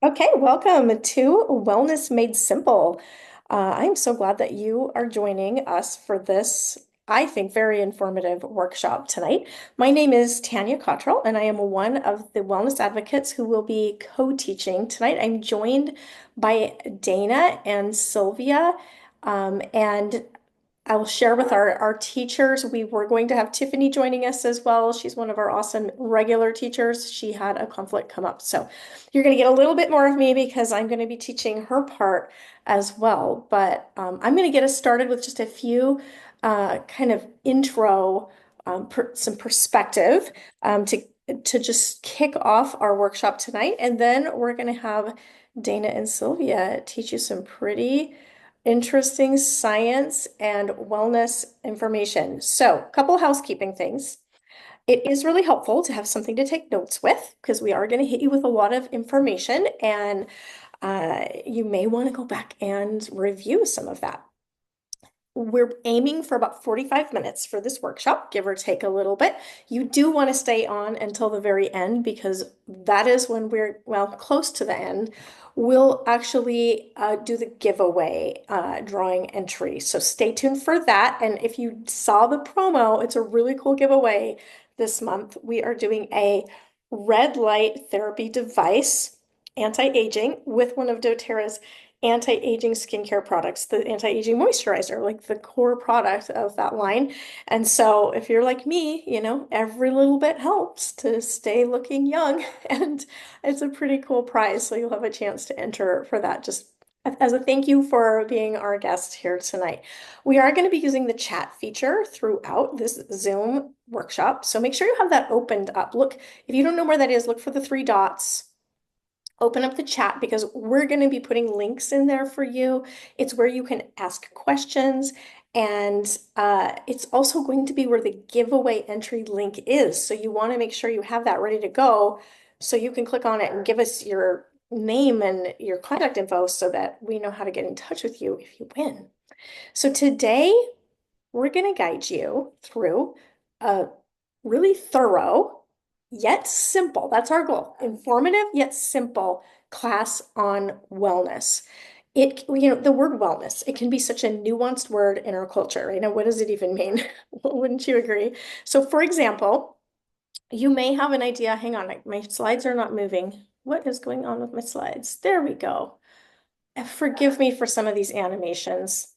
Okay, welcome to Wellness Made Simple. I'm so glad that you are joining us for this, I think, very informative workshop tonight. My name is Tanya Cottrell, and I am one of the wellness advocates who will be co-teaching tonight. I'm joined by Dana and Sylvia, and I will share with our teachers. We were going to have Tiffany joining us as well. She's one of our awesome regular teachers. She had a conflict come up. So you're going to get a little bit more of me because I'm going to be teaching her part as well. But I'm going to get us started with just a few kind of intro, some perspective to just kick off our workshop tonight. And then we're going to have Dana and Sylvia teach you some pretty interesting science and wellness information. So, a couple housekeeping things. It is really helpful to have something to take notes with because we are going to hit you with a lot of information and you may want to go back and review some of that. We're aiming for about 45 minutes for this workshop, give or take a little bit. You do want to stay on until the very end because that is when we're, well, close to the end. We'll actually do the giveaway drawing entry. So stay tuned for that. And if you saw the promo, it's a really cool giveaway this month. We are doing a red light therapy device, anti-aging, with one of doTERRA's anti-aging skincare products, the anti-aging moisturizer, like the core product of that line. And so if you're like me, every little bit helps to stay looking young. And it's a pretty cool prize. So you'll have a chance to enter for that just as a thank you for being our guest here tonight. We are going to be using the chat feature throughout this Zoom workshop. So make sure you have that opened up. Look, if you don't know where that is, look for the three dots, open up the chat because we're going to be putting links in there for you. It's where you can ask questions. And it's also going to be where the giveaway entry link is. So you want to make sure you have that ready to go so you can click on it and give us your name and your contact info so that we know how to get in touch with you if you win. So today we're going to guide you through a really thorough yet simple, that's our goal, informative yet simple class on wellness. The word wellness, it can be such a nuanced word in our culture, right? Now, what does it even mean? Wouldn't you agree? So, for example, you may have an idea. Hang on, my slides are not moving. What is going on with my slides? There we go. Forgive me for some of these animations.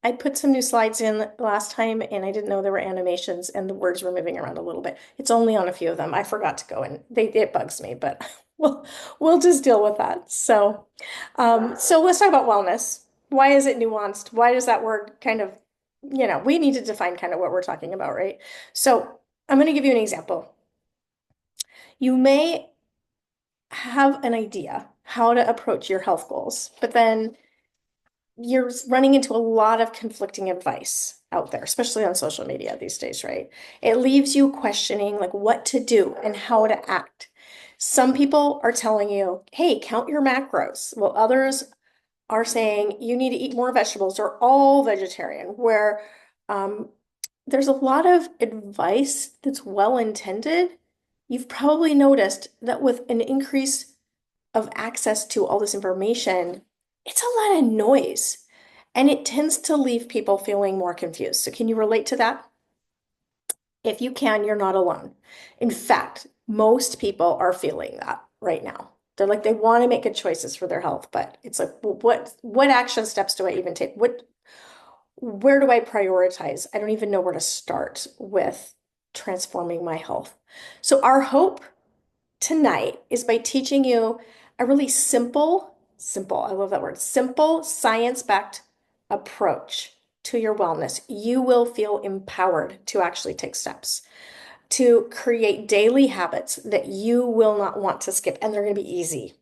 I put some new slides in last time and I didn't know there were animations and the words were moving around a little bit. It's only on a few of them. I forgot to go and it bugs me, but we'll just deal with that. So let's talk about wellness. Why is it nuanced? Why does that word kind of, we need to define kind of what we're talking about, right? So I'm going to give you an example. You may have an idea how to approach your health goals, but then you're running into a lot of conflicting advice out there, especially on social media these days, right? It leaves you questioning like what to do and how to act. Some people are telling you, hey, count your macros, while others are saying you need to eat more vegetables or all vegetarian, where um, there's a lot of advice that's well intended. You've probably noticed that with an increase of access to all this information, it's a lot of noise and it tends to leave people feeling more confused. So, can you relate to that? If you can, you're not alone. In fact, most people are feeling that right now. They're like they want to make good choices for their health, but it's like, well, what action steps do I even take? Where do I prioritize? I don't even know where to start with transforming my health. So, our hope tonight is by teaching you a really simple, I love that word, simple, science-backed approach to your wellness. You will feel empowered to actually take steps, to create daily habits that you will not want to skip, and they're going to be easy.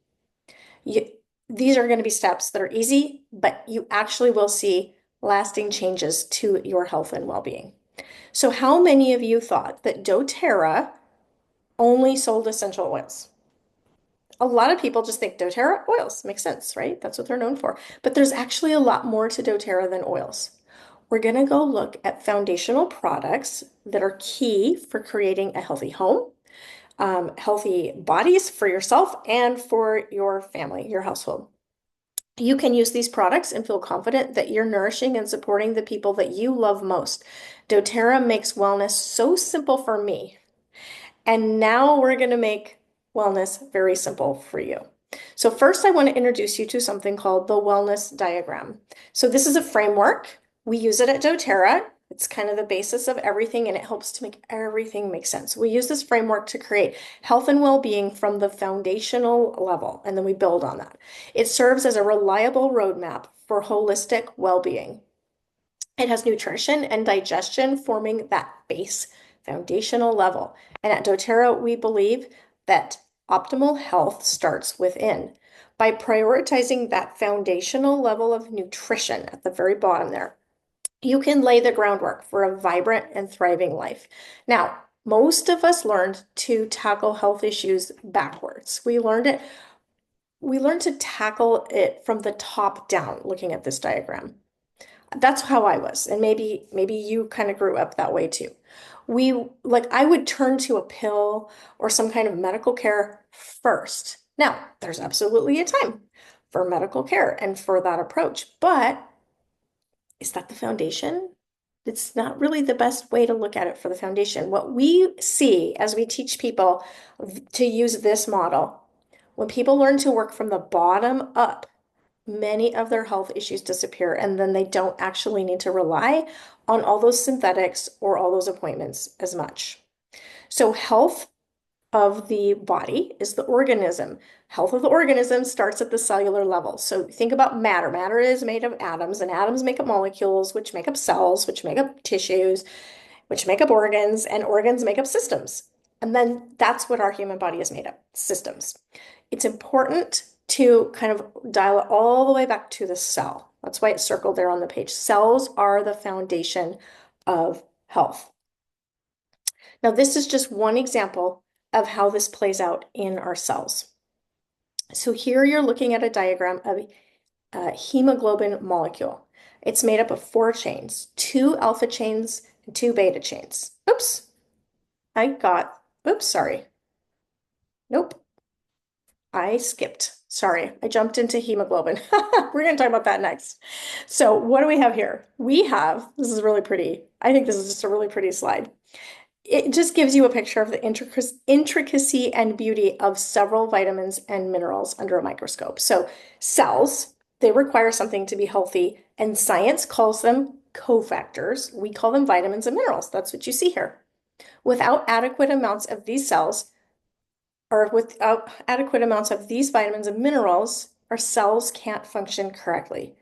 You, these are going to be steps that are easy, but you actually will see lasting changes to your health and well-being. So, how many of you thought that doTERRA only sold essential oils? A lot of people just think doTERRA oils. Makes sense, right? That's what they're known for. But there's actually a lot more to doTERRA than oils. We're going to go look at foundational products that are key for creating a healthy home, healthy bodies for yourself and for your family, your household. You can use these products and feel confident that you're nourishing and supporting the people that you love most. doTERRA makes wellness so simple for me. And now we're going to make wellness very simple for you. So first, I want to introduce you to something called the wellness diagram. So this is a framework. We use it at doTERRA. It's kind of the basis of everything, and it helps to make everything make sense. We use this framework to create health and well-being from the foundational level, and then we build on that. It serves as a reliable roadmap for holistic well-being. It has nutrition and digestion forming that base foundational level. And at doTERRA, we believe that optimal health starts within. By prioritizing that foundational level of nutrition at the very bottom there, you can lay the groundwork for a vibrant and thriving life. Now, most of us learned to tackle health issues backwards. We learned to tackle it from the top down, looking at this diagram. That's how I was. And maybe you kind of grew up that way too. I would turn to a pill or some kind of medical care first. Now, there's absolutely a time for medical care and for that approach, but is that the foundation? It's not really the best way to look at it for the foundation. What we see as we teach people to use this model, when people learn to work from the bottom up, many of their health issues disappear, and then they don't actually need to rely on all those synthetics or all those appointments as much. So health of the body is the organism. Health of the organism starts at the cellular level. So think about matter. Matter is made of atoms, and atoms make up molecules, which make up cells, which make up tissues, which make up organs, and organs make up systems. And then that's what our human body is made of, systems. It's important to kind of dial it all the way back to the cell. That's why it's circled there on the page. Cells are the foundation of health. Now, this is just one example of how this plays out in our cells. So here you're looking at a diagram of a hemoglobin molecule. It's made up of 4 chains, 2 alpha chains and 2 beta chains. Oops, sorry. Nope, I skipped. Sorry, I jumped into hemoglobin. We're going to talk about that next. So what do we have here? This is really pretty. I think this is just a really pretty slide. It just gives you a picture of the intricacy and beauty of several vitamins and minerals under a microscope. So cells, they require something to be healthy, and science calls them cofactors. We call them vitamins and minerals. That's what you see here. Without adequate amounts of these cells, or without adequate amounts of these vitamins and minerals, our cells can't function correctly.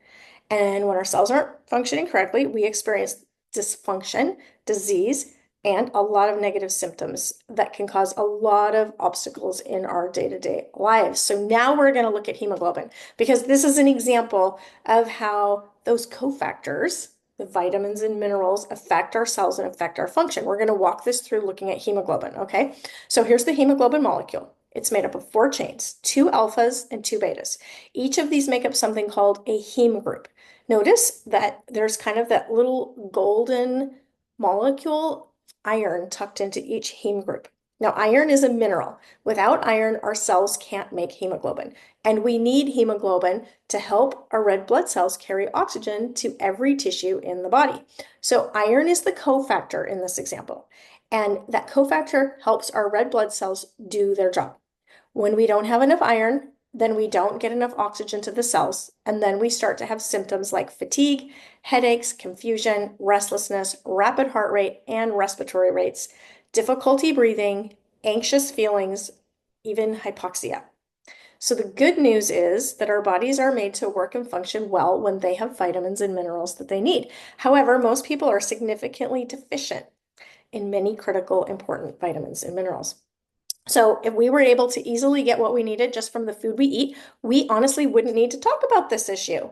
And when our cells aren't functioning correctly, we experience dysfunction, disease, and a lot of negative symptoms that can cause a lot of obstacles in our day-to-day lives. So now we're going to look at hemoglobin, because this is an example of how those cofactors, the vitamins and minerals, affect our cells and affect our function. We're going to walk this through looking at hemoglobin, okay? So here's the hemoglobin molecule. It's made up of 4 chains, 2 alphas and 2 betas. Each of these make up something called a heme group. Notice that there's kind of that little golden molecule, iron, tucked into each heme group. Now, iron is a mineral. Without iron, our cells can't make hemoglobin. And we need hemoglobin to help our red blood cells carry oxygen to every tissue in the body. So iron is the cofactor in this example. And that cofactor helps our red blood cells do their job. When we don't have enough iron, then we don't get enough oxygen to the cells, and then we start to have symptoms like fatigue, headaches, confusion, restlessness, rapid heart rate and respiratory rates, difficulty breathing, anxious feelings, even hypoxia. So the good news is that our bodies are made to work and function well when they have vitamins and minerals that they need. However, most people are significantly deficient in many critical, important vitamins and minerals. So if we were able to easily get what we needed just from the food we eat, we honestly wouldn't need to talk about this issue.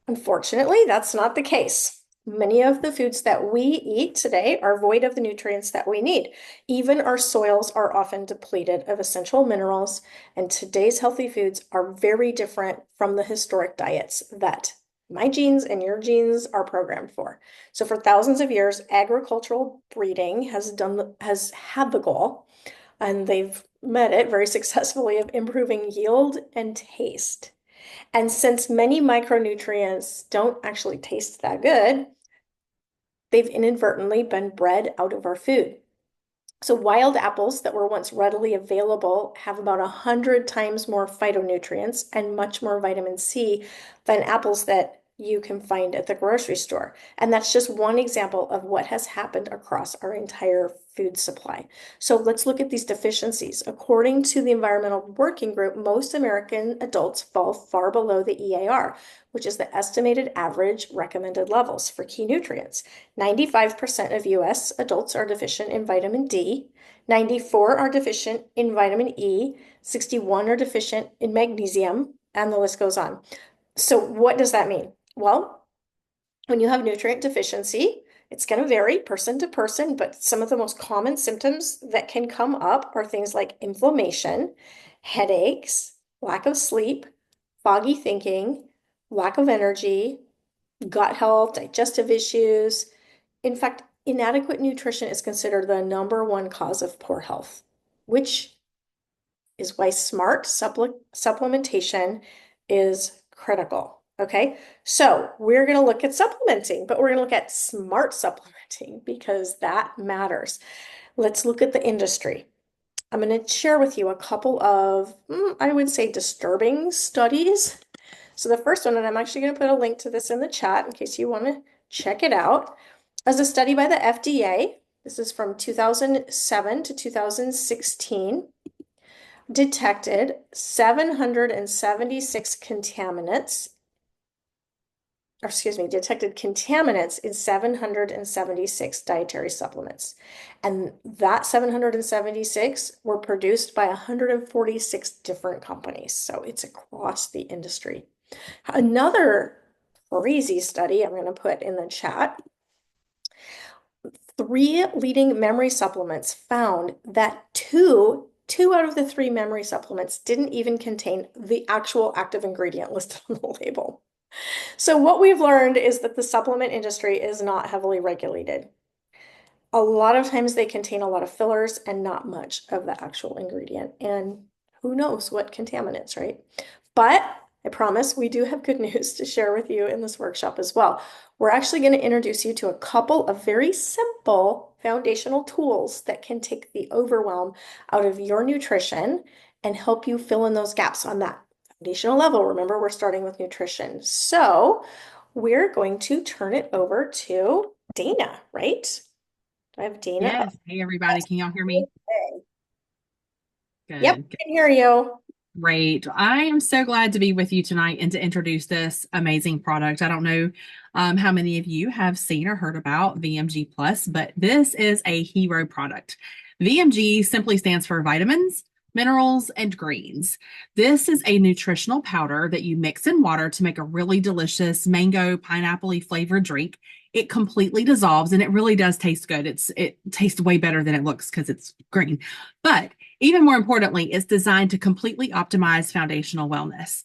Unfortunately, that's not the case. Many of the foods that we eat today are void of the nutrients that we need. Even our soils are often depleted of essential minerals, and today's healthy foods are very different from the historic diets that my genes and your genes are programmed for. So for thousands of years, agricultural breeding has had the goal and they've met it very successfully of improving yield and taste. And since many micronutrients don't actually taste that good, they've inadvertently been bred out of our food. So wild apples that were once readily available have about 100 times more phytonutrients and much more vitamin C than apples that you can find at the grocery store. And that's just one example of what has happened across our entire food supply. So let's look at these deficiencies. According to the Environmental Working Group, most American adults fall far below the EAR, which is the estimated average recommended levels for key nutrients. 95% of US adults are deficient in vitamin D, 94 are deficient in vitamin E, 61 are deficient in magnesium, and the list goes on. So what does that mean? Well, when you have nutrient deficiency, it's going to vary person to person, but some of the most common symptoms that can come up are things like inflammation, headaches, lack of sleep, foggy thinking, lack of energy, gut health, digestive issues. In fact, inadequate nutrition is considered the number one cause of poor health, which is why smart supplementation is critical. Okay, so we're going to look at supplementing, but we're going to look at smart supplementing because that matters. Let's look at the industry. I'm going to share with you a couple of, I would say, disturbing studies. So the first one, and I'm actually going to put a link to this in the chat in case you want to check it out, is a study by the FDA. This is from 2007 to 2016. Detected 776 contaminants, or excuse me, detected contaminants in 776 dietary supplements. And that 776 were produced by 146 different companies. So it's across the industry. Another crazy study I'm going to put in the chat. 3 leading memory supplements found that two out of the 3 memory supplements didn't even contain the actual active ingredient listed on the label. So what we've learned is that the supplement industry is not heavily regulated. A lot of times they contain a lot of fillers and not much of the actual ingredient. And who knows what contaminants, right? But I promise we do have good news to share with you in this workshop as well. We're actually going to introduce you to a couple of very simple foundational tools that can take the overwhelm out of your nutrition and help you fill in those gaps on that foundational level. Remember, we're starting with nutrition. So we're going to turn it over to Dana, right? Do I have Dana up? Yes. Hey, everybody. Can y'all hear me? Okay. Yep, Good. I can hear you. Great. I am so glad to be with you tonight and to introduce this amazing product. I don't know how many of you have seen or heard about VMG Plus, but this is a hero product. VMG simply stands for vitamins, minerals, and greens. This is a nutritional powder that you mix in water to make a really delicious mango, pineapple-y flavored drink. It completely dissolves and it really does taste good. It tastes way better than it looks because it's green. But even more importantly, it's designed to completely optimize foundational wellness.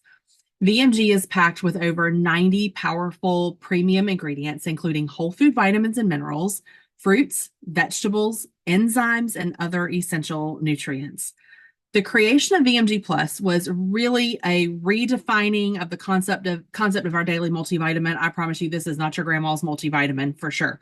VMG is packed with over 90 powerful premium ingredients, including whole food vitamins and minerals, fruits, vegetables, enzymes, and other essential nutrients. The creation of VMG Plus was really a redefining of the concept of our daily multivitamin. I promise you, this is not your grandma's multivitamin for sure.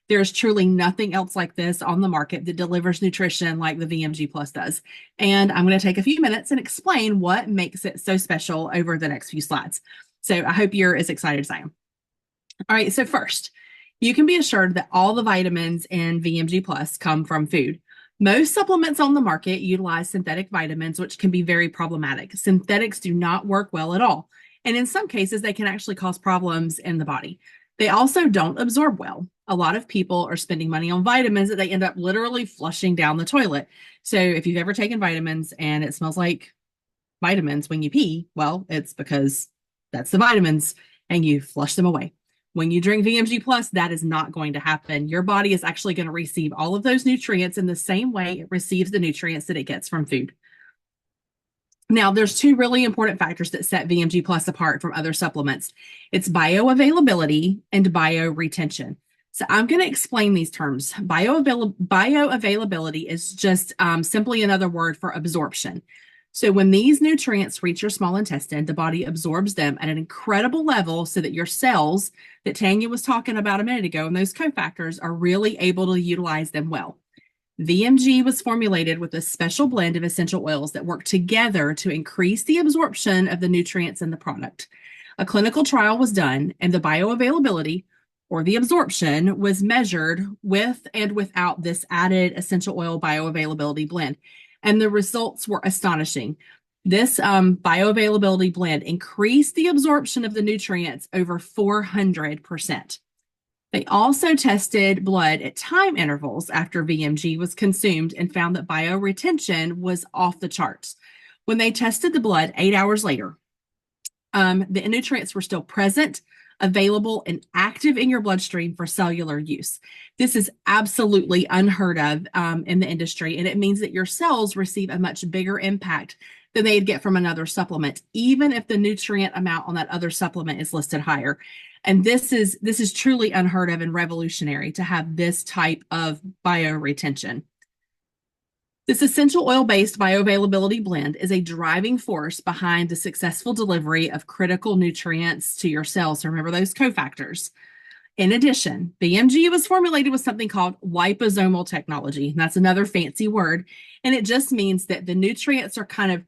There's truly nothing else like this on the market that delivers nutrition like the VMG Plus does. And I'm going to take a few minutes and explain what makes it so special over the next few slides. So I hope you're as excited as I am. All right, so first, you can be assured that all the vitamins in VMG Plus come from food. Most supplements on the market utilize synthetic vitamins, which can be very problematic. Synthetics do not work well at all. And in some cases, they can actually cause problems in the body. They also don't absorb well. A lot of people are spending money on vitamins that they end up literally flushing down the toilet. So if you've ever taken vitamins and it smells like vitamins when you pee, well, it's because that's the vitamins and you flush them away. When you drink VMG Plus, that is not going to happen. Your body is actually going to receive all of those nutrients in the same way it receives the nutrients that it gets from food. Now, there's 2 really important factors that set VMG Plus apart from other supplements. It's bioavailability and bioretention. So I'm going to explain these terms. Bioavailability is just simply another word for absorption. So when these nutrients reach your small intestine, the body absorbs them at an incredible level so that your cells that Tanya was talking about a minute ago and those cofactors are really able to utilize them well. VMG was formulated with a special blend of essential oils that work together to increase the absorption of the nutrients in the product. A clinical trial was done, and the bioavailability or the absorption was measured with and without this added essential oil bioavailability blend. And the results were astonishing. This bioavailability blend increased the absorption of the nutrients over 400%. They also tested blood at time intervals after VMG was consumed and found that bioretention was off the charts. When they tested the blood 8 hours later, the nutrients were still present, available, and active in your bloodstream for cellular use. This is absolutely unheard of in the industry, and it means that your cells receive a much bigger impact than they'd get from another supplement, even if the nutrient amount on that other supplement is listed higher. And this is truly unheard of and revolutionary to have this type of bioretention. This essential oil-based bioavailability blend is a driving force behind the successful delivery of critical nutrients to your cells. So remember those cofactors. In addition, BMG was formulated with something called liposomal technology. That's another fancy word. And it just means that the nutrients are kind of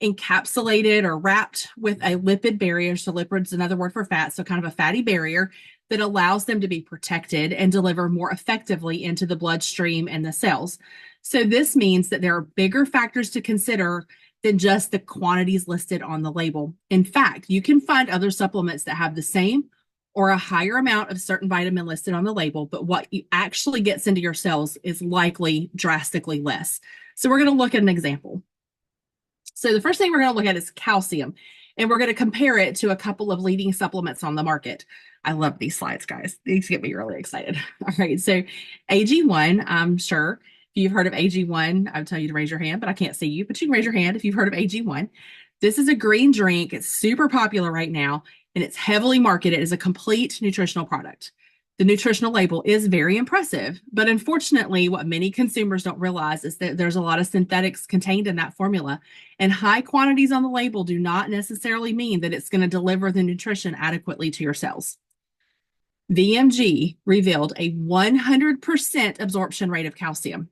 encapsulated or wrapped with a lipid barrier. So lipid's another word for fat. So kind of a fatty barrier that allows them to be protected and deliver more effectively into the bloodstream and the cells. So this means that there are bigger factors to consider than just the quantities listed on the label. In fact, you can find other supplements that have the same or a higher amount of certain vitamin listed on the label, but what actually gets into your cells is likely drastically less. So we're going to look at an example. So the first thing we're going to look at is calcium, and we're going to compare it to a couple of leading supplements on the market. I love these slides, guys. These get me really excited. All right, so AG1, I'm sure if you've heard of AG1, I would tell you to raise your hand, but I can't see you, but you can raise your hand if you've heard of AG1. This is a green drink. It's super popular right now, and it's heavily marketed as a complete nutritional product. The nutritional label is very impressive, but unfortunately, what many consumers don't realize is that there's a lot of synthetics contained in that formula, and high quantities on the label do not necessarily mean that it's going to deliver the nutrition adequately to your cells. VMG revealed a 100% absorption rate of calcium.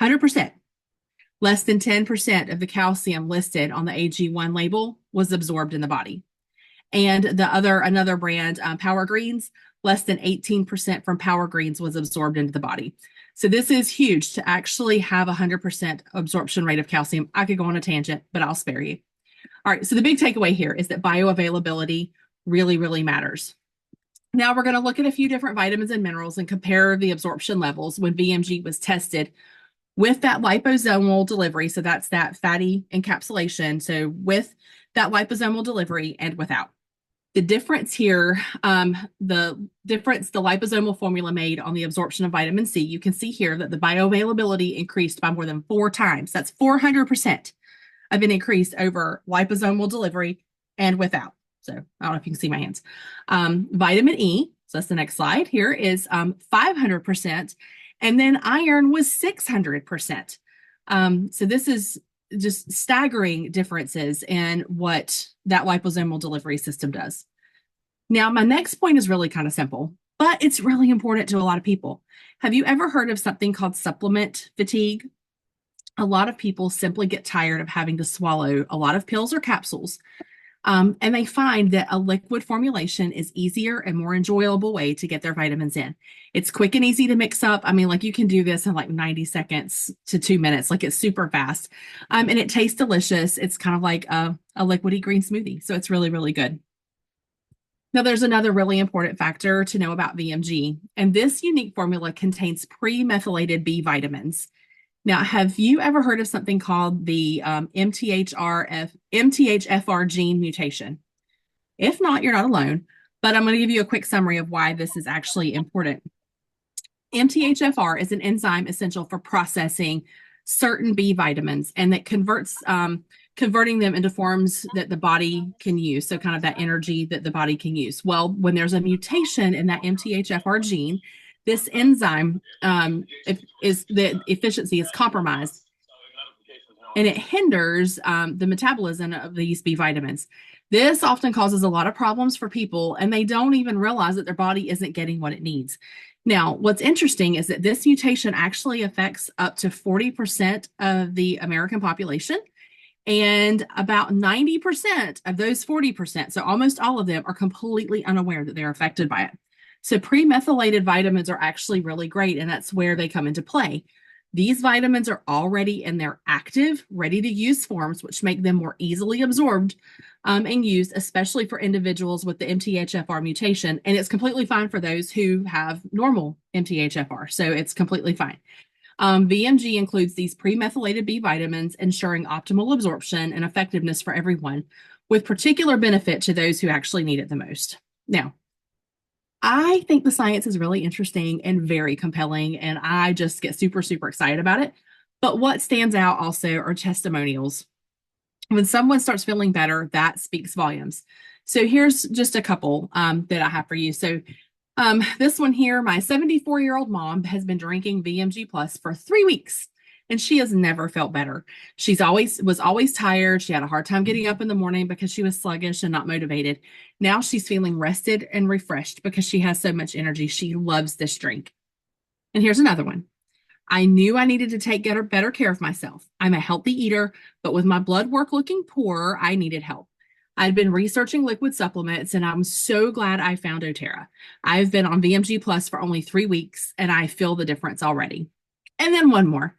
100%. Less than 10% of the calcium listed on the AG1 label was absorbed in the body. And another brand, Power Greens, less than 18% from Power Greens was absorbed into the body. So this is huge to actually have 100% absorption rate of calcium. I could go on a tangent, but I'll spare you. All right, so the big takeaway here is that bioavailability really, really matters. Now we're going to look at a few different vitamins and minerals and compare the absorption levels when VMG was tested with that liposomal delivery. So that's that fatty encapsulation. So with that liposomal delivery and without. The difference here, the liposomal formula made on the absorption of vitamin C, you can see here that the bioavailability increased by more than 4 times. That's 400% of an increase over liposomal delivery and without. So I don't know if you can see my hands. Vitamin E, so that's the next slide here, is 500%. And then iron was 600%. So this is just staggering differences in what that liposomal delivery system does. Now, my next point is really kind of simple, but it's really important to a lot of people. Have you ever heard of something called supplement fatigue? A lot of people simply get tired of having to swallow a lot of pills or capsules. And they find that a liquid formulation is easier and more enjoyable way to get their vitamins in. It's quick and easy to mix up. I mean, like you can do this in like 90 seconds to 2 minutes. Like it's super fast. And it tastes delicious. It's kind of like a liquidy green smoothie. So it's really, really good. Now, there's another really important factor to know about VMG. And this unique formula contains pre-methylated B vitamins. Now, have you ever heard of something called the MTHFR gene mutation? If not, you're not alone, but I'm going to give you a quick summary of why this is actually important. MTHFR is an enzyme essential for processing certain B vitamins, and that converting them into forms that the body can use. So kind of that energy that the body can use. Well, when there's a mutation in that MTHFR gene, This enzyme is the efficiency is compromised, and it hinders the metabolism of these B vitamins. This often causes a lot of problems for people, and they don't even realize that their body isn't getting what it needs. Now, what's interesting is that this mutation actually affects up to 40% of the American population, and about 90% of those 40%, so almost all of them, are completely unaware that they're affected by it. So, pre-methylated vitamins are actually really great, and that's where they come into play. These vitamins are already in their active, ready to use forms, which make them more easily absorbed and used, especially for individuals with the MTHFR mutation. And it's completely fine for those who have normal MTHFR. So it's completely fine. VMG includes these pre-methylated B vitamins, ensuring optimal absorption and effectiveness for everyone, with particular benefit to those who actually need it the most. Now, I think the science is really interesting and very compelling, and I just get super, super excited about it. But what stands out also are testimonials. When someone starts feeling better, that speaks volumes. So here's just a couple that I have for you. So this one here, my 74-year-old mom has been drinking VMG Plus for 3 weeks, and she has never felt better. She's always tired. She had a hard time getting up in the morning because she was sluggish and not motivated. Now she's feeling rested and refreshed because she has so much energy. She loves this drink. And here's another one. I knew I needed to take better care of myself. I'm a healthy eater, but with my blood work looking poor, I needed help. I'd been researching liquid supplements, and I'm so glad I found doTERRA. I've been on VMG Plus for only 3 weeks, and I feel the difference already. And then one more.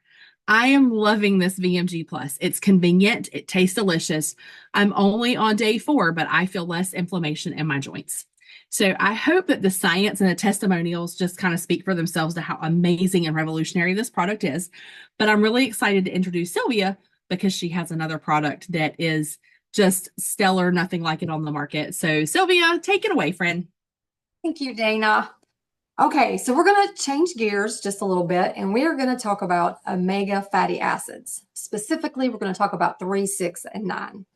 I am loving this VMG Plus. It's convenient. It tastes delicious. I'm only on day 4, but I feel less inflammation in my joints. So I hope that the science and the testimonials just kind of speak for themselves to how amazing and revolutionary this product is. But I'm really excited to introduce Sylvia because she has another product that is just stellar, nothing like it on the market. So Sylvia, take it away, friend. Thank you, Dana. Okay, so we're going to change gears just a little bit, and we are going to talk about omega fatty acids. Specifically, we're going to talk about 3, 6, and 9.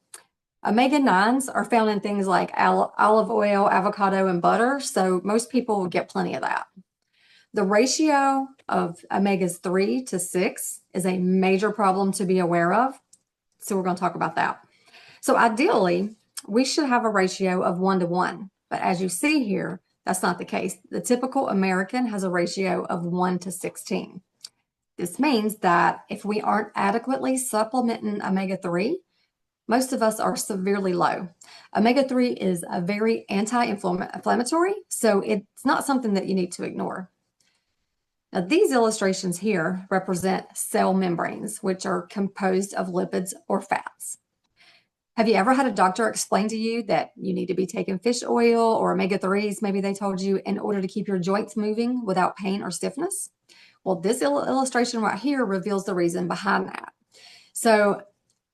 Omega 9s are found in things like olive oil, avocado, and butter, so most people will get plenty of that. The ratio of omegas 3 to 6 is a major problem to be aware of, so we're going to talk about that. So ideally, we should have a ratio of 1 to 1, but as you see here, that's not the case. The typical American has a ratio of 1 to 16. This means that if we aren't adequately supplementing omega-3, most of us are severely low. Omega-3 is a very anti-inflammatory, so it's not something that you need to ignore. Now, these illustrations here represent cell membranes, which are composed of lipids or fats. Have you ever had a doctor explain to you that you need to be taking fish oil or omega-3s, maybe they told you, in order to keep your joints moving without pain or stiffness? Well, this illustration right here reveals the reason behind that. So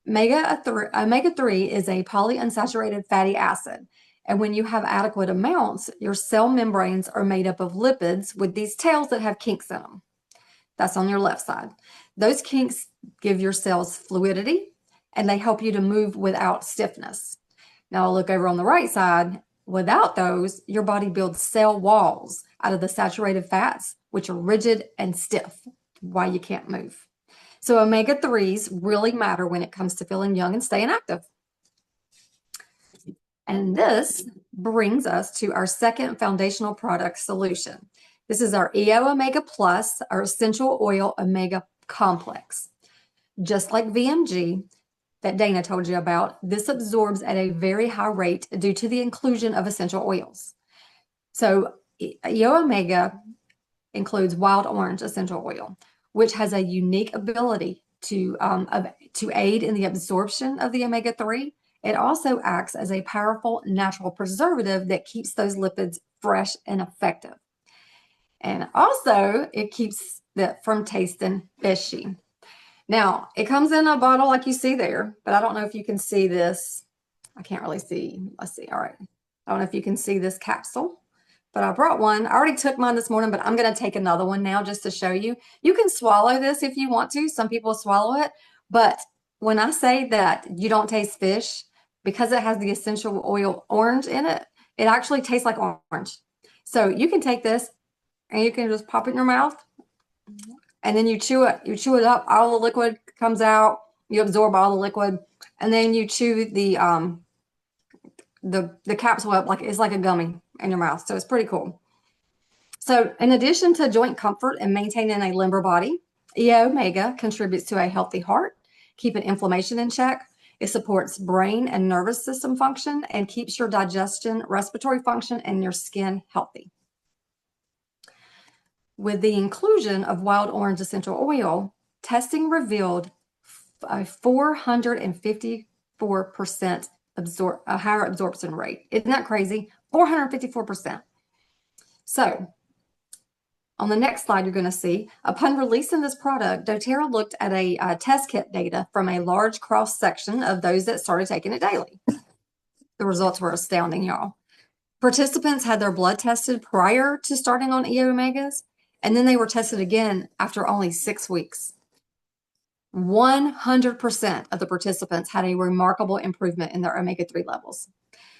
omega-3 is a polyunsaturated fatty acid. And when you have adequate amounts, your cell membranes are made up of lipids with these tails that have kinks in them. That's on your left side. Those kinks give your cells fluidity, and they help you to move without stiffness. Now I'll look over on the right side. Without those, your body builds cell walls out of the saturated fats, which are rigid and stiff, why you can't move. So omega-3s really matter when it comes to feeling young and staying active. And this brings us to our second foundational product solution. This is our EO Omega Plus, our essential oil omega complex. Just like VMG, that Dana told you about, this absorbs at a very high rate due to the inclusion of essential oils. So EO Omega includes wild orange essential oil, which has a unique ability to aid in the absorption of the omega-3. It also acts as a powerful natural preservative that keeps those lipids fresh and effective. And also, it keeps it from tasting fishy. Now, it comes in a bottle like you see there, but I don't know if you can see this. I can't really see. Let's see. All right. I don't know if you can see this capsule, but I brought one. I already took mine this morning, but I'm going to take another one now just to show you. You can swallow this if you want to. Some people swallow it, but when I say that you don't taste fish, because it has the essential oil orange in it, it actually tastes like orange. So you can take this and you can just pop it in your mouth, and then you chew it. You chew it up. All the liquid comes out. You absorb all the liquid, and then you chew the capsule up like it's like a gummy in your mouth. So it's pretty cool. So in addition to joint comfort and maintaining a limber body, EA Omega contributes to a healthy heart, keeping inflammation in check. It supports brain and nervous system function and keeps your digestion, respiratory function, and your skin healthy. With the inclusion of wild orange essential oil, testing revealed a 454% a higher absorption rate. Isn't that crazy? 454%. So on the next slide, you're going to see, upon releasing this product, doTERRA looked at a test kit data from a large cross-section of those that started taking it daily. The results were astounding, y'all. Participants had their blood tested prior to starting on EA Omegas, and then they were tested again after only 6 weeks. 100% of the participants had a remarkable improvement in their omega-3 levels.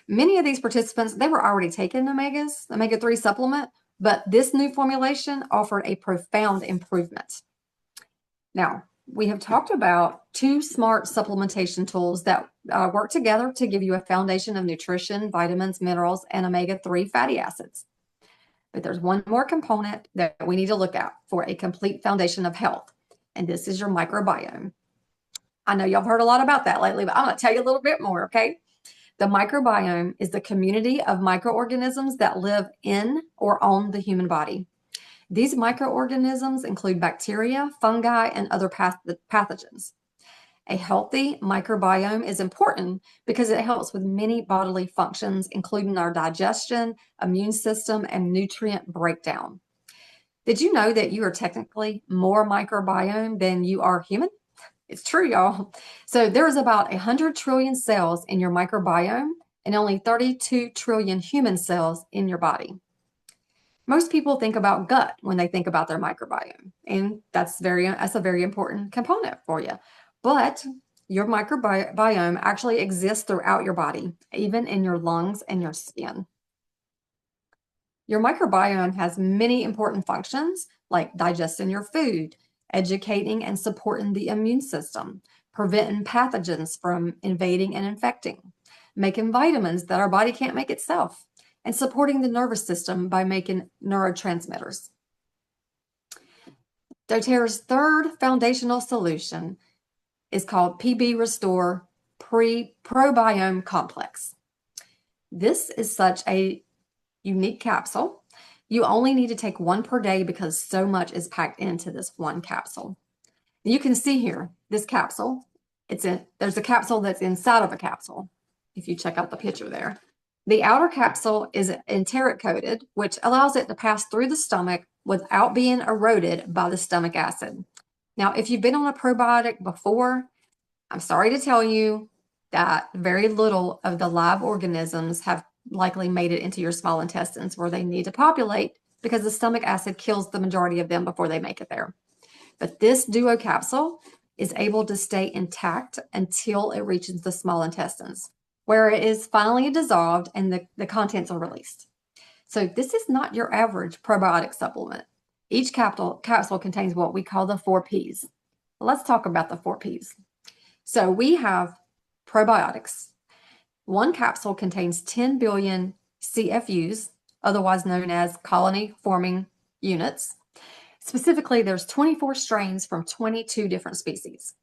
Many of these participants, they were already taking omega-3 supplement, but this new formulation offered a profound improvement. Now, we have talked about 2 smart supplementation tools that work together to give you a foundation of nutrition, vitamins, minerals, and omega-3 fatty acids. But there's one more component that we need to look at for a complete foundation of health, and this is your microbiome. I know y'all have heard a lot about that lately, but I'm going to tell you a little bit more, okay? The microbiome is the community of microorganisms that live in or on the human body. These microorganisms include bacteria, fungi, and other pathogens. A healthy microbiome is important because it helps with many bodily functions, including our digestion, immune system, and nutrient breakdown. Did you know that you are technically more microbiome than you are human? It's true, y'all. So there's about 100 trillion cells in your microbiome and only 32 trillion human cells in your body. Most people think about gut when they think about their microbiome, and that's a very important component for you. But your microbiome actually exists throughout your body, even in your lungs and your skin. Your microbiome has many important functions like digesting your food, educating and supporting the immune system, preventing pathogens from invading and infecting, making vitamins that our body can't make itself, and supporting the nervous system by making neurotransmitters. doTERRA's third foundational solution is called PB Restore Probiome Complex. This is such a unique capsule. You only need to take 1 per day because so much is packed into this 1 capsule. You can see here, this capsule, there's a capsule that's inside of a capsule, if you check out the picture there. The outer capsule is enteric coated, which allows it to pass through the stomach without being eroded by the stomach acid. Now, if you've been on a probiotic before, I'm sorry to tell you that very little of the live organisms have likely made it into your small intestines where they need to populate because the stomach acid kills the majority of them before they make it there. But this duo capsule is able to stay intact until it reaches the small intestines, where it is finally dissolved and the contents are released. So this is not your average probiotic supplement. Each capsule contains what we call the 4 Ps. Let's talk about the 4 Ps. So we have probiotics. 1 capsule contains 10 billion CFUs, otherwise known as colony-forming units. Specifically, there's 24 strains from 22 different species.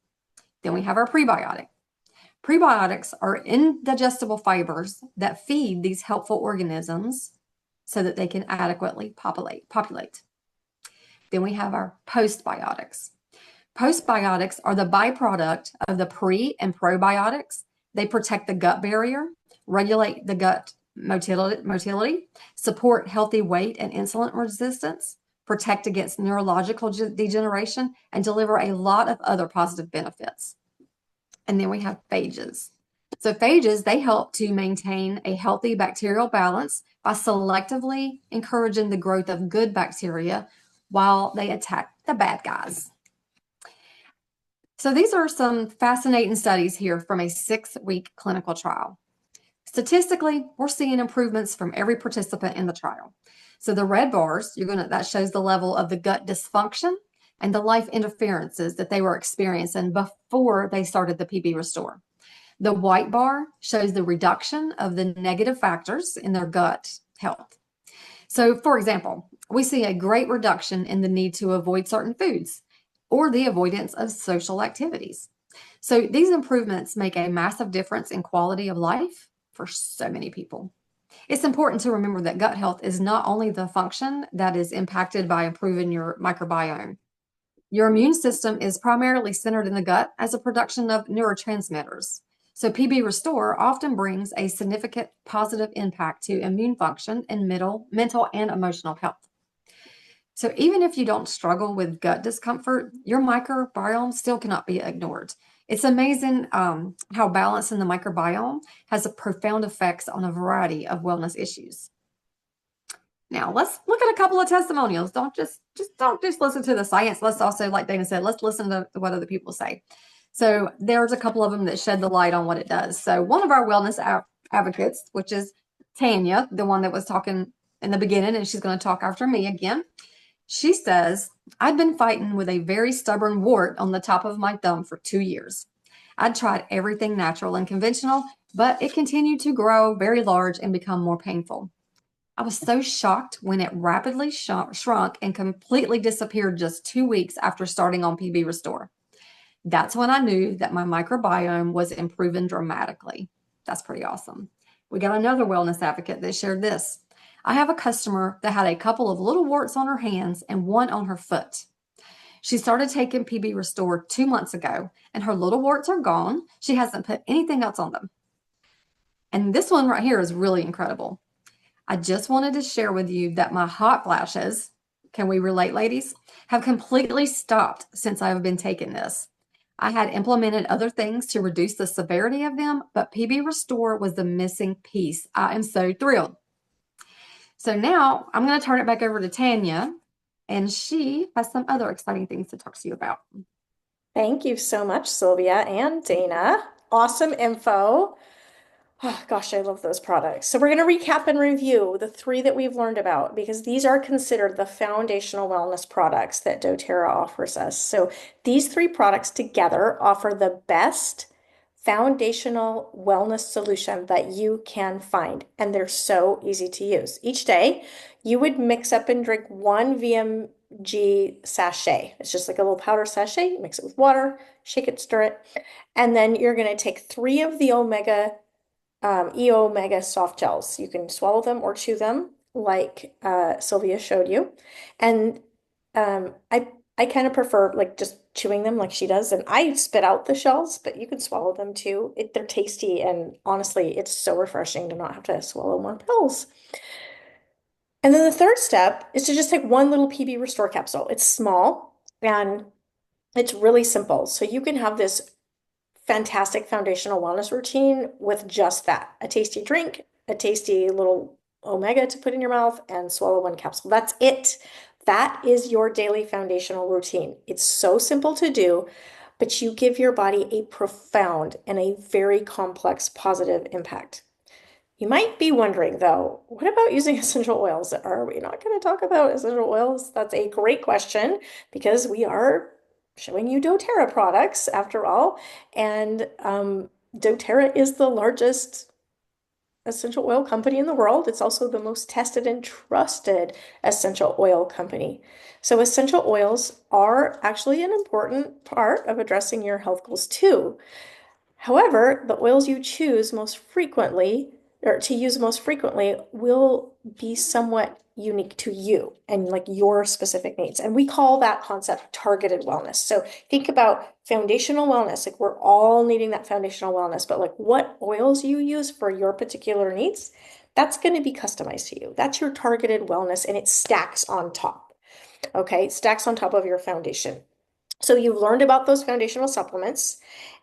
Then we have our prebiotic. Prebiotics are indigestible fibers that feed these helpful organisms so that they can adequately populate. Then we have our postbiotics. Postbiotics are the byproduct of the pre and probiotics. They protect the gut barrier, regulate the gut motility, support healthy weight and insulin resistance, protect against neurological degeneration, and deliver a lot of other positive benefits. And then we have phages. So phages, they help to maintain a healthy bacterial balance by selectively encouraging the growth of good bacteria while they attack the bad guys. So these are some fascinating studies here from a 6-week clinical trial. Statistically, we're seeing improvements from every participant in the trial. So the red bars, that shows the level of the gut dysfunction and the life interferences that they were experiencing before they started the PB Restore. The white bar shows the reduction of the negative factors in their gut health. So, for example, we see a great reduction in the need to avoid certain foods or the avoidance of social activities. So, these improvements make a massive difference in quality of life for so many people. It's important to remember that gut health is not only the function that is impacted by improving your microbiome. Your immune system is primarily centered in the gut as a production of neurotransmitters. So, PB Restore often brings a significant positive impact to immune function and mental and emotional health. So, even if you don't struggle with gut discomfort, your microbiome still cannot be ignored. It's amazing how balancing the microbiome has a profound effects on a variety of wellness issues. Now let's look at a couple of testimonials. Don't just listen to the science. Let's also, like Dana said, let's listen to what other people say. So there's a couple of them that shed the light on what it does. So one of our wellness advocates, which is Tanya, the one that was talking in the beginning, and she's going to talk after me again. She says, I've been fighting with a very stubborn wart on the top of my thumb for 2 years. I'd tried everything natural and conventional, but it continued to grow very large and become more painful. I was so shocked when it rapidly shrunk and completely disappeared just 2 weeks after starting on PB Restore. That's when I knew that my microbiome was improving dramatically. That's pretty awesome. We got another wellness advocate that shared this. I have a customer that had a couple of little warts on her hands and one on her foot. She started taking PB Restore 2 months ago, and her little warts are gone. She hasn't put anything else on them. And this one right here is really incredible. I just wanted to share with you that my hot flashes, can we relate, ladies, have completely stopped since I have been taking this. I had implemented other things to reduce the severity of them, but PB Restore was the missing piece. I am so thrilled. So now I'm going to turn it back over to Tanya, and she has some other exciting things to talk to you about. Thank you so much, Sylvia and Dana. Awesome info. Oh, gosh, I love those products. So we're going to recap and review the 3 that we've learned about because these are considered the foundational wellness products that doTERRA offers us. So these 3 products together offer the best foundational wellness solution that you can find, and they're so easy to use. Each day, you would mix up and drink 1 VMG sachet. It's just like a little powder sachet. You mix it with water, shake it, stir it, and then you're going to take 3 of the E-Omega soft gels. You can swallow them or chew them like Sylvia showed you. And I kind of prefer like just chewing them like she does. And I spit out the shells, but you can swallow them too. They're tasty. And honestly, it's so refreshing to not have to swallow more pills. And then the third step is to just take 1 little PB Restore capsule. It's small and it's really simple. So you can have this fantastic foundational wellness routine with just that, a tasty drink, a tasty little omega to put in your mouth, and swallow 1 capsule. That's it. That is your daily foundational routine. It's so simple to do, but you give your body a profound and a very complex positive impact. You might be wondering, though, what about using essential oils? Are we not going to talk about essential oils? That's a great question because we are showing you doTERRA products after all. And doTERRA is the largest essential oil company in the world. It's also the most tested and trusted essential oil company. So essential oils are actually an important part of addressing your health goals too. However, the oils you choose most frequently or to use most frequently will be somewhat unique to you and like your specific needs. And we call that concept targeted wellness. So think about foundational wellness, like we're all needing that foundational wellness, but like what oils you use for your particular needs, that's going to be customized to you. That's your targeted wellness and it stacks on top. Okay, it stacks on top of your foundation. So you've learned about those foundational supplements.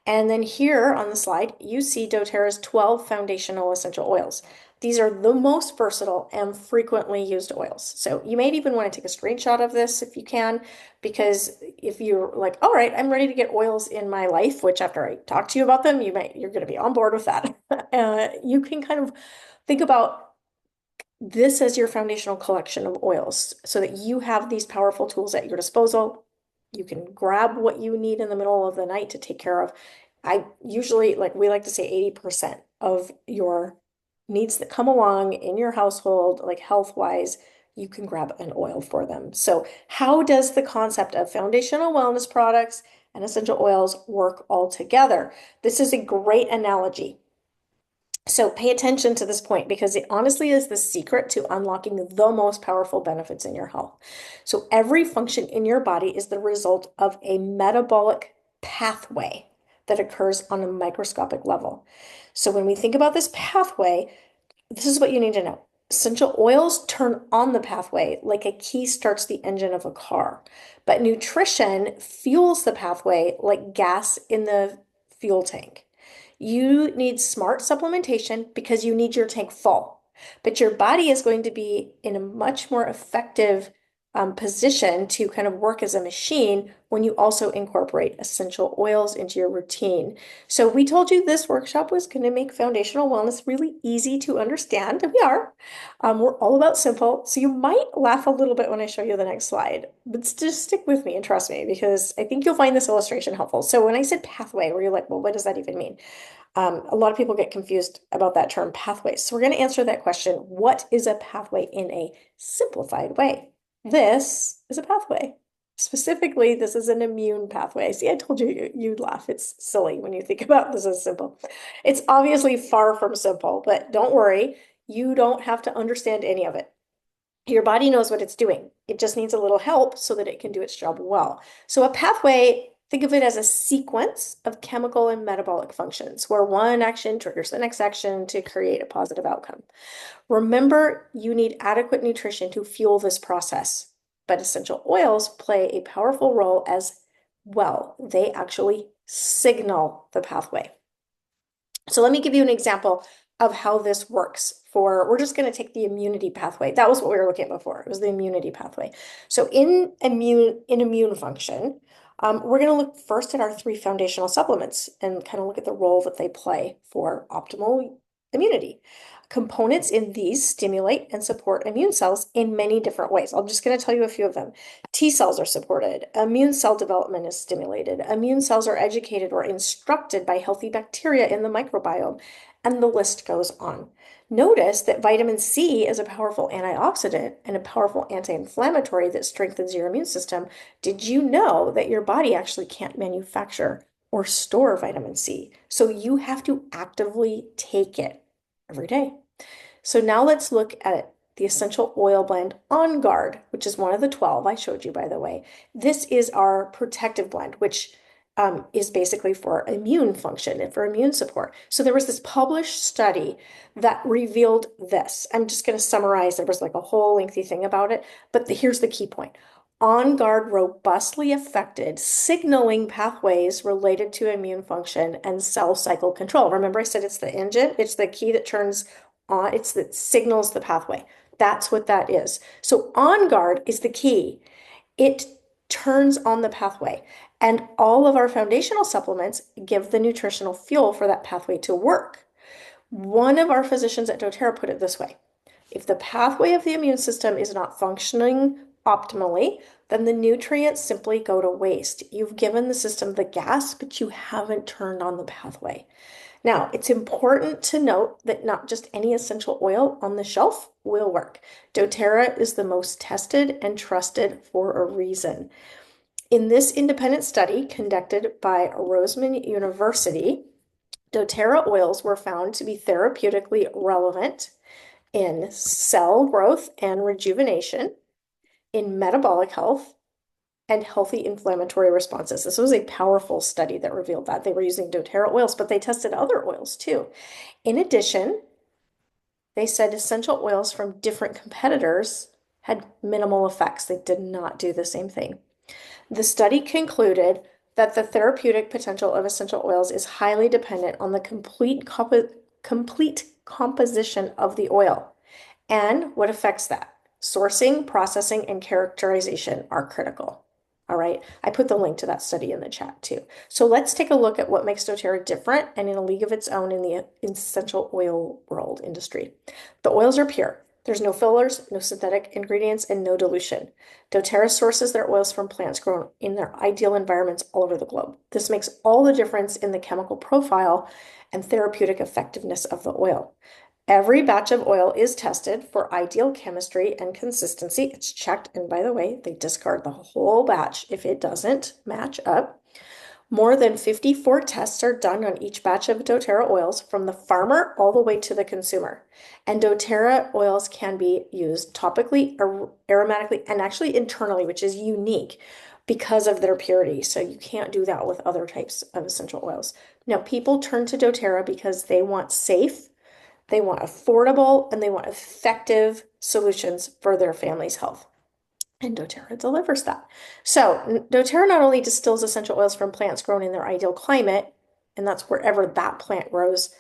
And then here on the slide, you see doTERRA's 12 foundational essential oils. These are the most versatile and frequently used oils. So you may even want to take a screenshot of this if you can, because if you're like, all right, I'm ready to get oils in my life, which after I talk to you about them, you're going to be on board with that. You can kind of think about this as your foundational collection of oils so that you have these powerful tools at your disposal. You can grab what you need in the middle of the night to take care of. I usually, like we like to say 80% of your needs that come along in your household, like health-wise, you can grab an oil for them. So how does the concept of foundational wellness products and essential oils work all together? This is a great analogy. So pay attention to this point because it honestly is the secret to unlocking the most powerful benefits in your health. So every function in your body is the result of a metabolic pathway that occurs on a microscopic level. So when we think about this pathway, this is what you need to know. Essential oils turn on the pathway like a key starts the engine of a car, but nutrition fuels the pathway like gas in the fuel tank. You need smart supplementation because you need your tank full, but your body is going to be in a much more effective position to kind of work as a machine when you also incorporate essential oils into your routine. So we told you this workshop was going to make foundational wellness really easy to understand, and we are. We're all about simple, so you might laugh a little bit when I show you the next slide, but just stick with me and trust me because I think you'll find this illustration helpful. So when I said pathway, where you're like, well, what does that even mean? A lot of people get confused about that term pathways. So we're going to answer that question. What is a pathway in a simplified way? This is a pathway. Specifically, this is an immune pathway. See, I told you you'd laugh. It's silly when you think about this as simple. It's obviously far from simple, but don't worry. You don't have to understand any of it. Your body knows what it's doing. It just needs a little help so that it can do its job well. So a pathway, think of it as a sequence of chemical and metabolic functions where one action triggers the next action to create a positive outcome. Remember, you need adequate nutrition to fuel this process, but essential oils play a powerful role as well. They actually signal the pathway. So let me give you an example of how this works we're just going to take the immunity pathway. That was what we were looking at before. It was the immunity pathway. So in immune function, we're going to look first at our three foundational supplements and kind of look at the role that they play for optimal immunity. Components in these stimulate and support immune cells in many different ways. I'm just going to tell you a few of them. T cells are supported. Immune cell development is stimulated. Immune cells are educated or instructed by healthy bacteria in the microbiome, and the list goes on. Notice that vitamin C is a powerful antioxidant and a powerful anti-inflammatory that strengthens your immune system. Did you know that your body actually can't manufacture or store vitamin C? So you have to actively take it every day. So now let's look at the essential oil blend On Guard, which is one of the 12 I showed you, by the way. This is our protective blend, which is basically for immune function and for immune support. So there was this published study that revealed this. I'm just going to summarize. There was like a whole lengthy thing about it, but here's the key point. On Guard robustly affected signaling pathways related to immune function and cell cycle control. Remember I said it's the engine, it's the key that turns on, it's that signals the pathway. That's what that is. So On Guard is the key. It turns on the pathway. And all of our foundational supplements give the nutritional fuel for that pathway to work. One of our physicians at doTERRA put it this way. If the pathway of the immune system is not functioning optimally, then the nutrients simply go to waste. You've given the system the gas, but you haven't turned on the pathway. Now, it's important to note that not just any essential oil on the shelf will work. doTERRA is the most tested and trusted for a reason. In this independent study conducted by Roseman University, doTERRA oils were found to be therapeutically relevant in cell growth and rejuvenation, in metabolic health, and healthy inflammatory responses. This was a powerful study that revealed that. They were using doTERRA oils, but they tested other oils too. In addition, they said essential oils from different competitors had minimal effects. They did not do the same thing. The study concluded that the therapeutic potential of essential oils is highly dependent on the complete composition of the oil. And what affects that? Sourcing, processing, and characterization are critical. All right, I put the link to that study in the chat too. So let's take a look at what makes doTERRA different and in a league of its own in the essential oil world industry. The oils are pure. There's no fillers, no synthetic ingredients, and no dilution. doTERRA sources their oils from plants grown in their ideal environments all over the globe. This makes all the difference in the chemical profile and therapeutic effectiveness of the oil. Every batch of oil is tested for ideal chemistry and consistency. It's checked, and by the way, they discard the whole batch if it doesn't match up. More than 54 tests are done on each batch of doTERRA oils from the farmer all the way to the consumer. And doTERRA oils can be used topically, aromatically, and actually internally, which is unique because of their purity. So you can't do that with other types of essential oils. Now, people turn to doTERRA because they want safe, they want affordable, and they want effective solutions for their family's health. And doTERRA delivers that. So doTERRA not only distills essential oils from plants grown in their ideal climate, and that's wherever that plant grows,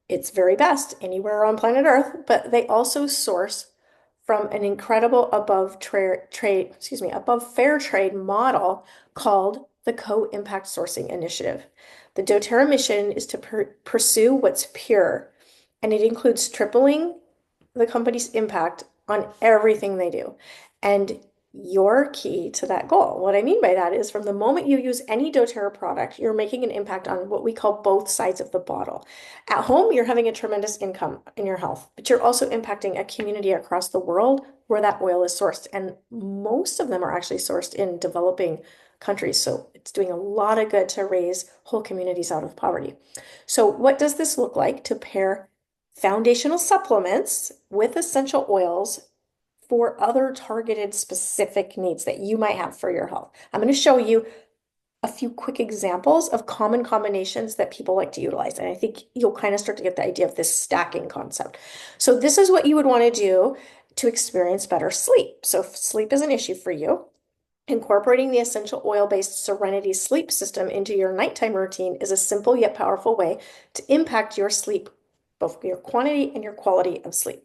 it's very best anywhere on planet Earth, but they also source from an incredible above fair trade model called the Co-Impact Sourcing Initiative. The doTERRA mission is to pursue what's pure, and it includes tripling the company's impact on everything they do. And you're key to that goal. What I mean by that is from the moment you use any doTERRA product, you're making an impact on what we call both sides of the bottle. At home, you're having a tremendous income in your health, but you're also impacting a community across the world where that oil is sourced. And most of them are actually sourced in developing countries. So it's doing a lot of good to raise whole communities out of poverty. So what does this look like to pair foundational supplements with essential oils for other targeted specific needs that you might have for your health? I'm going to show you a few quick examples of common combinations that people like to utilize. And I think you'll kind of start to get the idea of this stacking concept. So this is what you would want to do to experience better sleep. So if sleep is an issue for you, incorporating the essential oil-based Serenity sleep system into your nighttime routine is a simple yet powerful way to impact your sleep, both your quantity and your quality of sleep.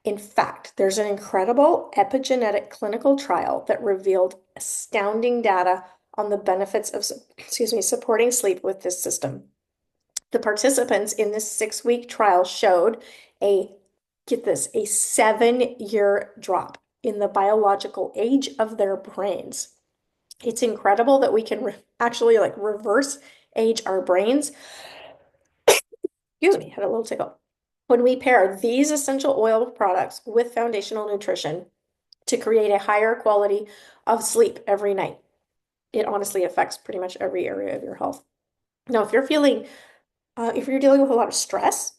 In fact, there's an incredible epigenetic clinical trial that revealed astounding data on the benefits of, supporting sleep with this system. The participants in this 6-week trial showed get this, a 7-year drop in the biological age of their brains. It's incredible that we can actually reverse age our brains. Excuse me, had a little tickle. When we pair these essential oil products with foundational nutrition to create a higher quality of sleep every night, it honestly affects pretty much every area of your health. Now, if you're dealing with a lot of stress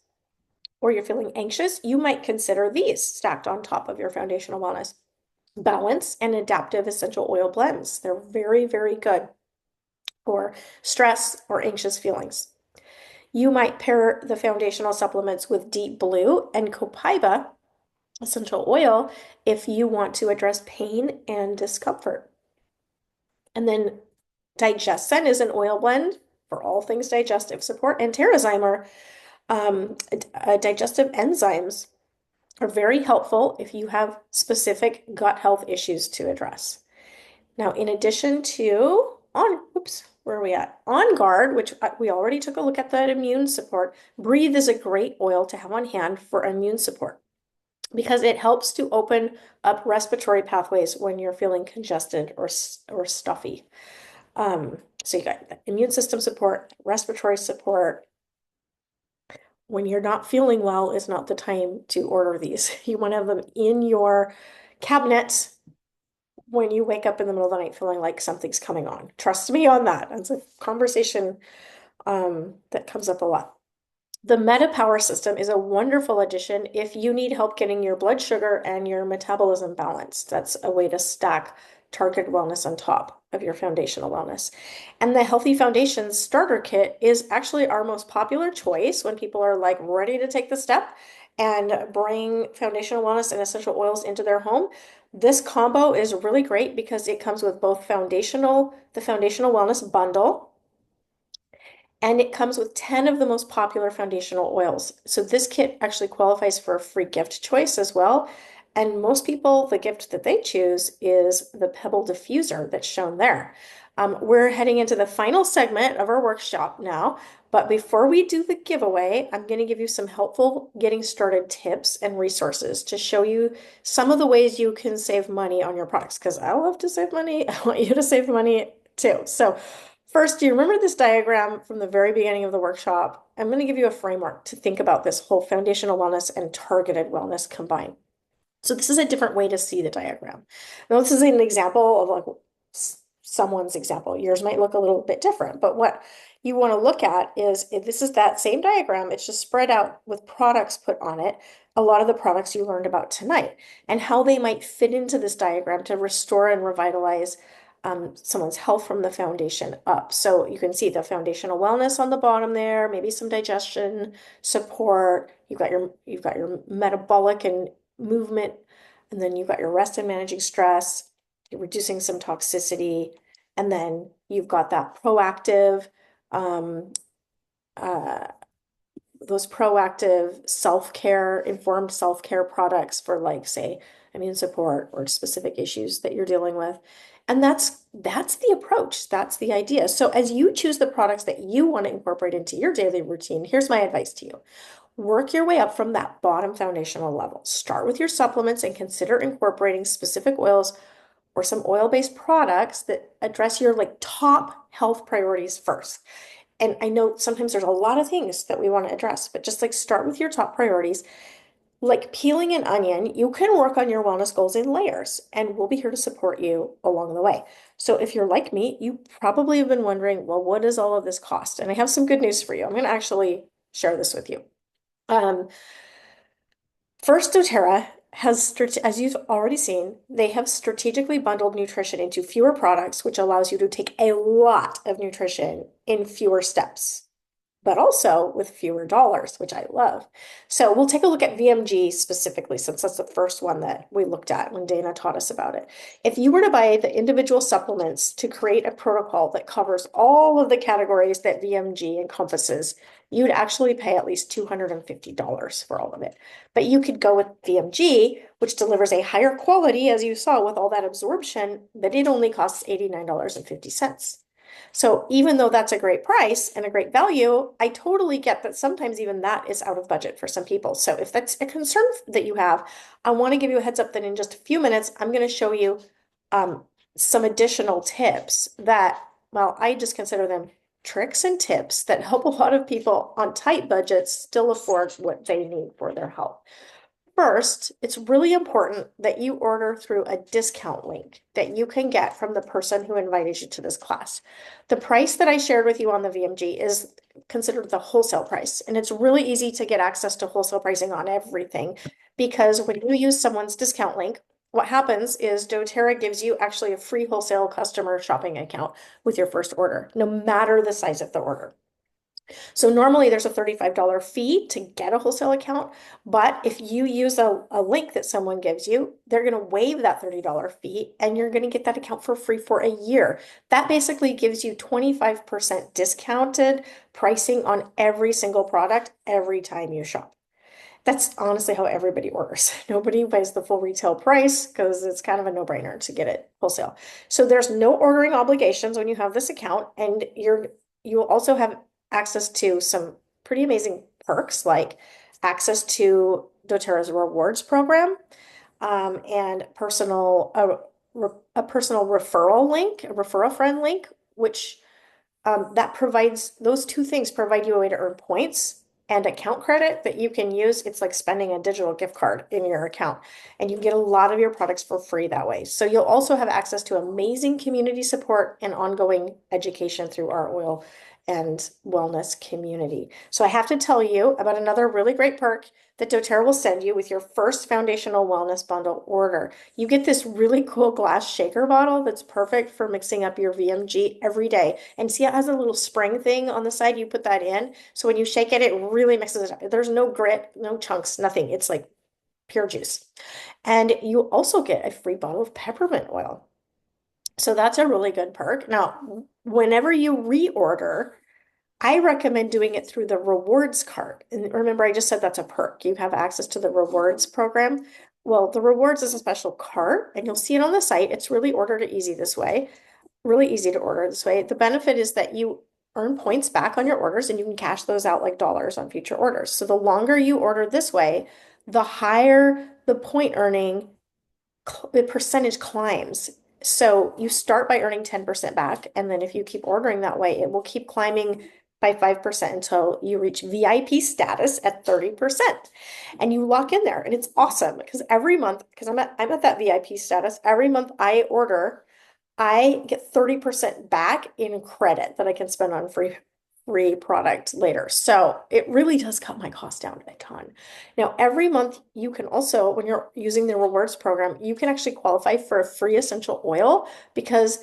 or you're feeling anxious, you might consider these stacked on top of your foundational wellness. Balance and adaptive essential oil blends. They're very, very good for stress or anxious feelings. You might pair the foundational supplements with Deep Blue and Copaiba essential oil if you want to address pain and discomfort. And then DigestZen is an oil blend for all things digestive support, and Terrazyme digestive enzymes are very helpful if you have specific gut health issues to address. Now, in addition to where are we at? On Guard, which we already took a look at that immune support. Breathe is a great oil to have on hand for immune support because it helps to open up respiratory pathways when you're feeling congested or stuffy. So you got the immune system support, respiratory support. When you're not feeling well is not the time to order these. You want to have them in your cabinet when you wake up in the middle of the night feeling like something's coming on. Trust me on that. It's a conversation that comes up a lot. The MetaPower system is a wonderful addition if you need help getting your blood sugar and your metabolism balanced. That's a way to stack targeted wellness on top of your foundational wellness. And the Healthy Foundations Starter Kit is actually our most popular choice when people are ready to take the step and bring foundational wellness and essential oils into their home. This combo is really great because it comes with both the foundational wellness bundle, and it comes with 10 of the most popular foundational oils. So this kit actually qualifies for a free gift choice as well. And most people, the gift that they choose is the Pebble diffuser that's shown there. We're heading into the final segment of our workshop now, but before we do the giveaway, I'm going to give you some helpful getting started tips and resources to show you some of the ways you can save money on your products, because I love to save money. I want you to save money too. So first, do you remember this diagram from the very beginning of the workshop? I'm going to give you a framework to think about this whole foundational wellness and targeted wellness combined. So this is a different way to see the diagram. Now, this is an example of like someone's example. Yours might look a little bit different, but what you want to look at is if this is that same diagram, it's just spread out with products put on it, a lot of the products you learned about tonight, and how they might fit into this diagram to restore and revitalize someone's health from the foundation up. So you can see the foundational wellness on the bottom there, maybe some digestion support. You've got your metabolic and movement, and then you've got your rest and managing stress, you're reducing some toxicity, and then you've got that proactive, um, uh, those proactive self-care, informed self-care products for like, say, immune support or specific issues that you're dealing with. And that's the approach. That's the idea. So as you choose the products that you want to incorporate into your daily routine, here's my advice to you. Work your way up from that bottom foundational level. Start with your supplements and consider incorporating specific oils or some oil-based products that address your like top health priorities first. And I know sometimes there's a lot of things that we want to address, but just like start with your top priorities. Like peeling an onion, you can work on your wellness goals in layers, and we'll be here to support you along the way. So if you're like me, you probably have been wondering, well, what does all of this cost? And I have some good news for you. I'm going to actually share this with you. First, doTERRA has, as you've already seen, they have strategically bundled nutrition into fewer products, which allows you to take a lot of nutrition in fewer steps, but also with fewer dollars, which I love. So we'll take a look at VMG specifically, since that's the first one that we looked at when Dana taught us about it. If you were to buy the individual supplements to create a protocol that covers all of the categories that VMG encompasses, you'd actually pay at least $250 for all of it. But you could go with VMG, which delivers a higher quality, as you saw with all that absorption, but it only costs $89.50. So even though that's a great price and a great value, I totally get that sometimes even that is out of budget for some people. So if that's a concern that you have, I want to give you a heads up that in just a few minutes, I'm going to show you some additional tips that, well, I just consider them tricks and tips that help a lot of people on tight budgets still afford what they need for their health. First, it's really important that you order through a discount link that you can get from the person who invited you to this class. The price that I shared with you on the VMG is considered the wholesale price, and it's really easy to get access to wholesale pricing on everything because when you use someone's discount link, what happens is doTERRA gives you actually a free wholesale customer shopping account with your first order, no matter the size of the order. So normally there's a $35 fee to get a wholesale account, but if you use a link that someone gives you, they're going to waive that $30 fee and you're going to get that account for free for a year. That basically gives you 25% discounted pricing on every single product every time you shop. That's honestly how everybody orders. Nobody buys the full retail price because it's kind of a no-brainer to get it wholesale. So there's no ordering obligations when you have this account, and you'll also have access to some pretty amazing perks like access to doTERRA's rewards program and a personal referral link, a referral friend link, which that provides, those two things provide you a way to earn points and account credit that you can use. It's like spending a digital gift card in your account, and you get a lot of your products for free that way. So you'll also have access to amazing community support and ongoing education through our oil and wellness community. So I have to tell you about another really great perk that doTERRA will send you with your first foundational wellness bundle order. You get this really cool glass shaker bottle that's perfect for mixing up your VMG every day. And see, it has a little spring thing on the side. You put that in. So when you shake it, it really mixes it up. There's no grit, no chunks, nothing. It's like pure juice. And you also get a free bottle of peppermint oil. So that's a really good perk. Now, whenever you reorder, I recommend doing it through the rewards card. And remember, I just said that's a perk. You have access to the rewards program. Well, the rewards is a special card, and you'll see it on the site. It's really ordered easy this way. really easy to order this way. The benefit is that you earn points back on your orders and you can cash those out like dollars on future orders. So the longer you order this way, the higher the point earning the percentage climbs. So you start by earning 10% back, and then if you keep ordering that way, it will keep climbing by 5% until you reach VIP status at 30%. And you lock in there, and it's awesome because every month, because I'm at that VIP status, every month I order, I get 30% back in credit that I can spend on free product later. So it really does cut my cost down a ton. Now, every month you can also, when you're using the rewards program, you can actually qualify for a free essential oil because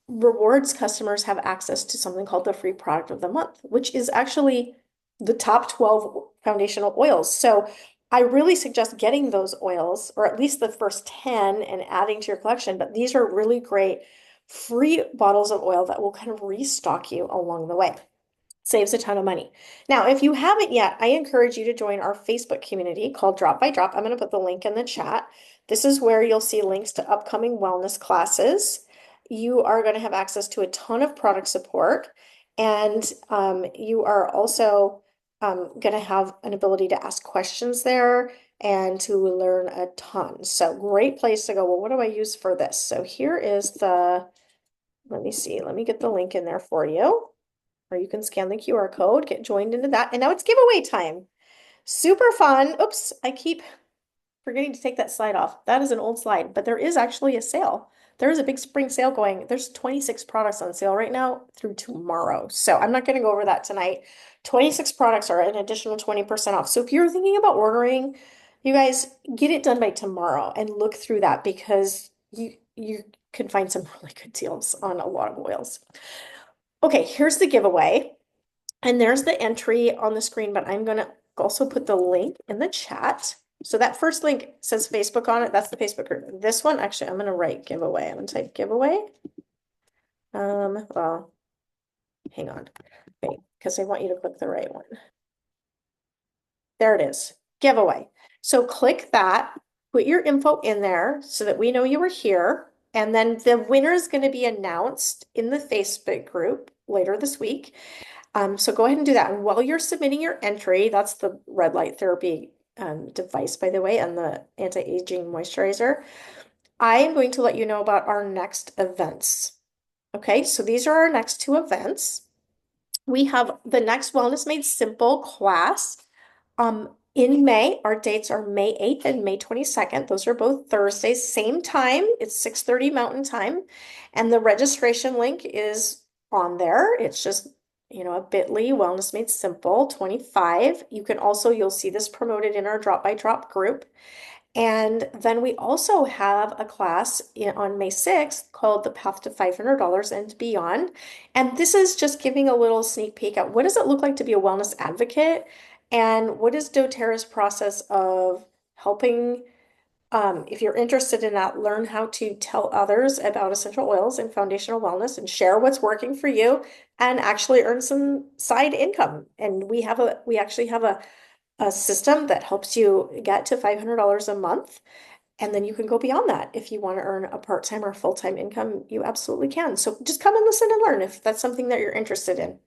rewards customers have access to something called the free product of the month, which is actually the top 12 foundational oils. So I really suggest getting those oils, or at least the first 10, and adding to your collection. But these are really great free bottles of oil that will kind of restock you along the way. Saves a ton of money. Now, if you haven't yet, I encourage you to join our Facebook community called Drop by Drop. I'm going to put the link in the chat. This is where you'll see links to upcoming wellness classes. You are going to have access to a ton of product support, and you are also going to have an ability to ask questions there and to learn a ton. So great place to go. Well, what do I use for this? So here is let me see, let me get the link in there for you. Or you can scan the QR code, get joined into that. And now it's giveaway time. Super fun. Oops, I keep forgetting to take that slide off. That is an old slide, but there is actually a sale. There is a big spring sale going. There's 26 products on sale right now through tomorrow. So I'm not going to go over that tonight. 26 products are an additional 20% off. So if you're thinking about ordering, you guys get it done by tomorrow and look through that because you can find some really good deals on a lot of oils. Okay, here's the giveaway. And there's the entry on the screen, but I'm going to also put the link in the chat. So that first link says Facebook on it. That's the Facebook group. This one, actually, I'm going to write giveaway. I'm going to type giveaway. Well, hang on. Wait, because I want you to click the right one. There it is, giveaway. So click that, put your info in there so that we know you were here. And then the winner is going to be announced in the Facebook group later this week. So go ahead and do that. And while you're submitting your entry, that's the red light therapy device, by the way, and the anti-aging moisturizer. I am going to let you know about our next events. Okay, so these are our next two events. We have the next Wellness Made Simple class in May. Our dates are May 8th and May 22nd. Those are both Thursdays, same time. It's 6:30 Mountain Time. And the registration link is on there. It's just a bit.ly Wellness Made Simple 25. You can also, you'll see this promoted in our Drop by Drop group. And then we also have a class on May 6th called The Path to $500 and Beyond. And this is just giving a little sneak peek at what does it look like to be a wellness advocate and what is doTERRA's process of helping, if you're interested in that, learn how to tell others about essential oils and foundational wellness and share what's working for you and actually earn some side income. And we actually have a system that helps you get to $500 a month. And then you can go beyond that. If you want to earn a part-time or full-time income, you absolutely can. So just come and listen and learn if that's something that you're interested in.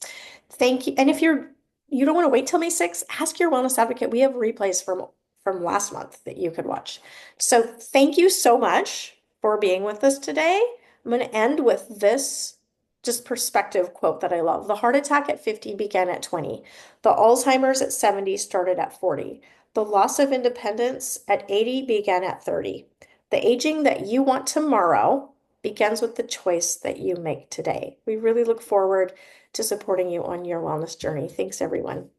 Thank you. And if you don't want to wait till May 6th, ask your wellness advocate. We have replays from last month that you could watch. So thank you so much for being with us today. I'm going to end with this just perspective quote that I love. The heart attack at 50 began at 20. The Alzheimer's at 70 started at 40. The loss of independence at 80 began at 30. The aging that you want tomorrow begins with the choice that you make today. We really look forward to supporting you on your wellness journey. Thanks, everyone.